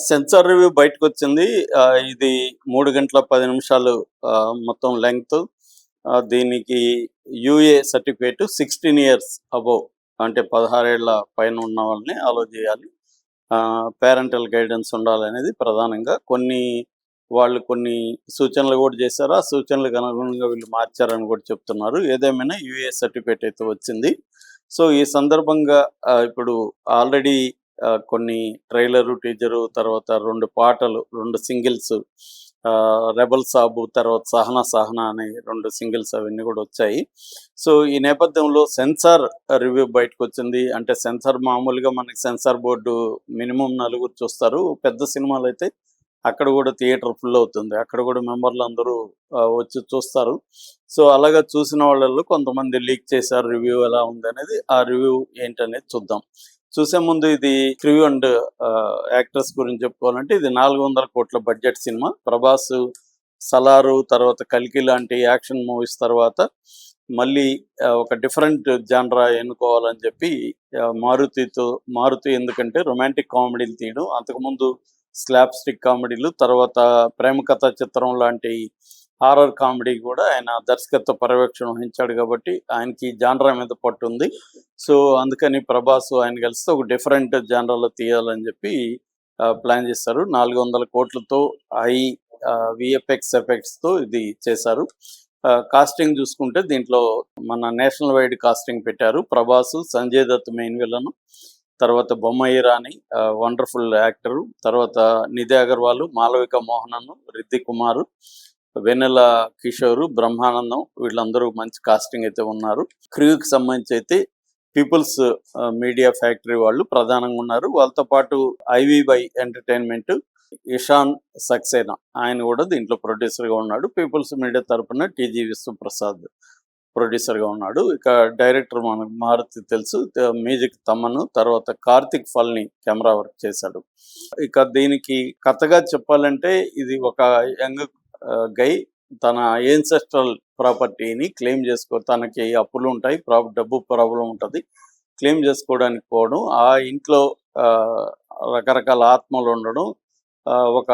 Censor review బయటకొచ్చింది. ఇది 3 గంటల 10 నిమిషాలు మొత్తం లెంగ్త్. దీనికి యూఏ సర్టిఫికేట్ 16 ఇయర్స్ అబోవ్ అంటే 16 ఏళ్ల పైన ఉన్న వాళ్ళని అలో చేయాలి. పేరెంటల్ గైడెన్స్ ఉండాలనేది ప్రధానంగా. వాళ్ళు కొన్ని సూచనలు కూడా చేశారు. ఆ సూచనలకు అనుగుణంగా వీళ్ళు మార్చారని కూడా చెప్తున్నారు. ఏదేమైనా యూఏ సర్టిఫికేట్ అయితే వచ్చింది. సో ఈ సందర్భంగా ఇప్పుడు ఆల్రెడీ కొన్ని ట్రైలరు, టీజరు, తర్వాత 2 పాటలు, 2 సింగిల్స్, 'రెబల్ సాబు' తర్వాత 'సహనా సహనా' అనే 2 సింగిల్స్ అవన్నీ కూడా వచ్చాయి. సో ఈ నేపథ్యంలో సెన్సార్ రివ్యూ బయటకొచ్చింది. అంటే సెన్సార్ మామూలుగా మనకి సెన్సార్ బోర్డు మినిమం 4 చూస్తారు. పెద్ద సినిమాలైతే అక్కడ కూడా థియేటర్ ఫుల్ అవుతుంది. అక్కడ కూడా మెంబర్లు అందరూ వచ్చి చూస్తారు. సో అలాగా చూసిన వాళ్ళలో కొంతమంది లీక్ చేశారు రివ్యూ ఎలా ఉందనేది. ఆ రివ్యూ ఏంటనేది చూద్దాం. చూసే ముందు ఇది క్రూ అండ్ యాక్టర్స్ గురించి చెప్పుకోవాలంటే ఇది 400 కోట్ల బడ్జెట్ సినిమా. ప్రభాస్ 'సలారు' తర్వాత 'కల్కి' లాంటి యాక్షన్ మూవీస్ తర్వాత మళ్ళీ ఒక డిఫరెంట్ జానరా ఎన్నుకోవాలని చెప్పి మారుతి ఎందుకంటే రొమాంటిక్ కామెడీలు తీయడం, అంతకుముందు స్లాప్ స్టిక్ కామెడీలు, తర్వాత ప్రేమ కథా చిత్రం లాంటి హారర్ కామెడీ కూడా ఆయన దర్శకత్వ పర్యవేక్షణ వహించాడు కాబట్టి ఆయనకి జానరా మీద పట్టుంది. సో అందుకని ప్రభాస్ ఆయన కలిస్తే ఒక డిఫరెంట్ జానరాలో తీయాలని చెప్పి ప్లాన్ చేశారు. 400 కోట్లతో హై విఎఫ్ఎక్స్ ఎఫెక్ట్స్తో ఇది చేశారు. కాస్టింగ్ చూసుకుంటే దీంట్లో మన నేషనల్ వైడ్ కాస్టింగ్ పెట్టారు. ప్రభాస్, సంజయ్ దత్ మెయిన్ విలను, తర్వాత బొమ్మాయి రాణి వండర్ఫుల్ యాక్టరు, తర్వాత నిధి అగర్వాల్, మాలవిక మోహనన్, రిద్ది కుమార్, వెన్నెల కిషోర్, బ్రహ్మానందం వీళ్ళందరూ మంచి కాస్టింగ్ అయితే ఉన్నారు. క్రూకి సంబంధించి అయితే పీపుల్స్ మీడియా ఫ్యాక్టరీ వాళ్ళు ప్రధానంగా ఉన్నారు. వాళ్ళతో పాటు ఐవీవై ఎంటర్టైన్మెంట్ ఇషాన్ సక్సేనా ఆయన కూడా దీంట్లో ప్రొడ్యూసర్గా ఉన్నాడు. పీపుల్స్ మీడియా తరపున టీజీ విశ్వప్రసాద్ ప్రొడ్యూసర్గా ఉన్నాడు. ఇక డైరెక్టర్ మనకు మారుతి తెలుసు, మ్యూజిక్ తమను, తర్వాత కార్తిక్ ఫల్ని కెమెరా వర్క్ చేశాడు. ఇక దీనికి కథగా చెప్పాలంటే ఇది ఒక యంగ్ గై తన ఏన్సెస్ట్రల్ ప్రాపర్టీని క్లెయిమ్ తనకి అప్పులు ఉంటాయి, డబ్బు ప్రాబ్లం ఉంటుంది, క్లెయిమ్ చేసుకోవడానికి పోవడం, ఆ ఇంట్లో రకరకాల ఆత్మలు ఉండడం, ఒక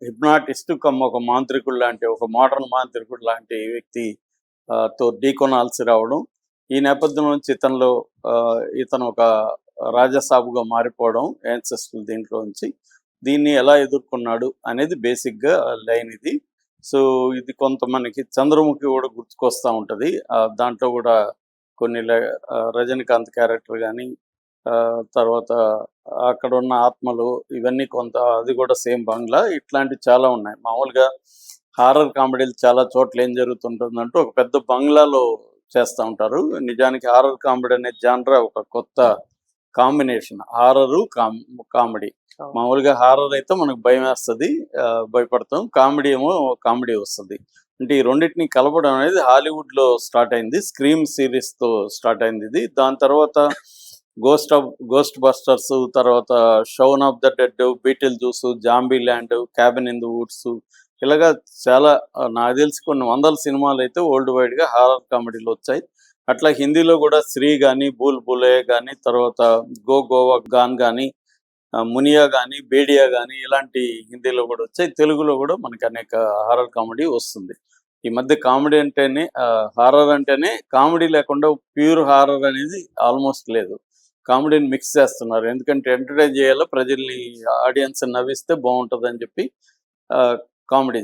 హిప్నాటిస్ట్ ఒక మాంత్రికుడు లాంటి, ఒక మోడర్న్ మాంత్రికుడు లాంటి వ్యక్తి తో ఢీకొనాల్సి రావడం, ఈ నేపథ్యం నుంచి ఇతను ఒక రాజసాబుగా మారిపోవడం యాన్సెస్ట్రల్ దీంట్లో నుంచి, దీన్ని ఎలా ఎదుర్కొన్నాడు అనేది బేసిక్గా లైన్ ఇది. సో ఇది కొంత మనకి చంద్రముఖి కూడా గుర్తుకొస్తూ ఉంటుంది. దాంట్లో కూడా కొన్ని రజనీకాంత్ క్యారెక్టర్ కానీ, తర్వాత అక్కడ ఉన్న ఆత్మలు ఇవన్నీ కొంత, అది కూడా సేమ్ బంగ్లా, ఇట్లాంటివి చాలా ఉన్నాయి. మామూలుగా హారర్ కామెడీలు చాలా చోట్ల ఏం జరుగుతుంటుందంటూ ఒక పెద్ద బంగ్లాలో చేస్తూ ఉంటారు. నిజానికి హారర్ కామెడీ అనే జానరా ఒక కొత్త కాంబినేషన్, హారరు కామెడీ. మామూలుగా హారర్ అయితే మనకు భయం వేస్తుంది, భయపడతాం, కామెడీ ఏమో కామెడీ వస్తుంది. అంటే ఈ రెండింటిని కలపడం అనేది హాలీవుడ్లో స్టార్ట్ అయింది, స్క్రీమ్ సిరీస్తో స్టార్ట్ అయింది ఇది. దాని తర్వాత గోస్ట్ బస్టర్స్, తర్వాత Shaun of the Dead, Beetlejuice, Zombieland, Cabin in the Woods, ఇలాగా చాలా నాకు తెలిసి కొన్ని 100 సినిమాలు అయితే వరల్డ్ వైడ్గా హారర్ కామెడీలు వచ్చాయి. అట్లా హిందీలో కూడా 'శ్రీ' కానీ, 'బూల్ బులే' కానీ, తర్వాత గోవా గాన్ కానీ, మునియా కానీ, బేడియా కానీ ఇలాంటి హిందీలో కూడా వచ్చాయి. తెలుగులో కూడా మనకి అనేక హారర్ కామెడీ వస్తుంది. ఈ మధ్య కామెడీ అంటేనే, హారర్ అంటేనే కామెడీ లేకుండా ప్యూర్ హారర్ అనేది ఆల్మోస్ట్ లేదు. కామెడీని మిక్స్ చేస్తున్నారు. ఎందుకంటే ఎంటర్టైన్ చేయాలో, ప్రజల్ని ఆడియన్స్ నవ్విస్తే బాగుంటుందని చెప్పి కామెడీ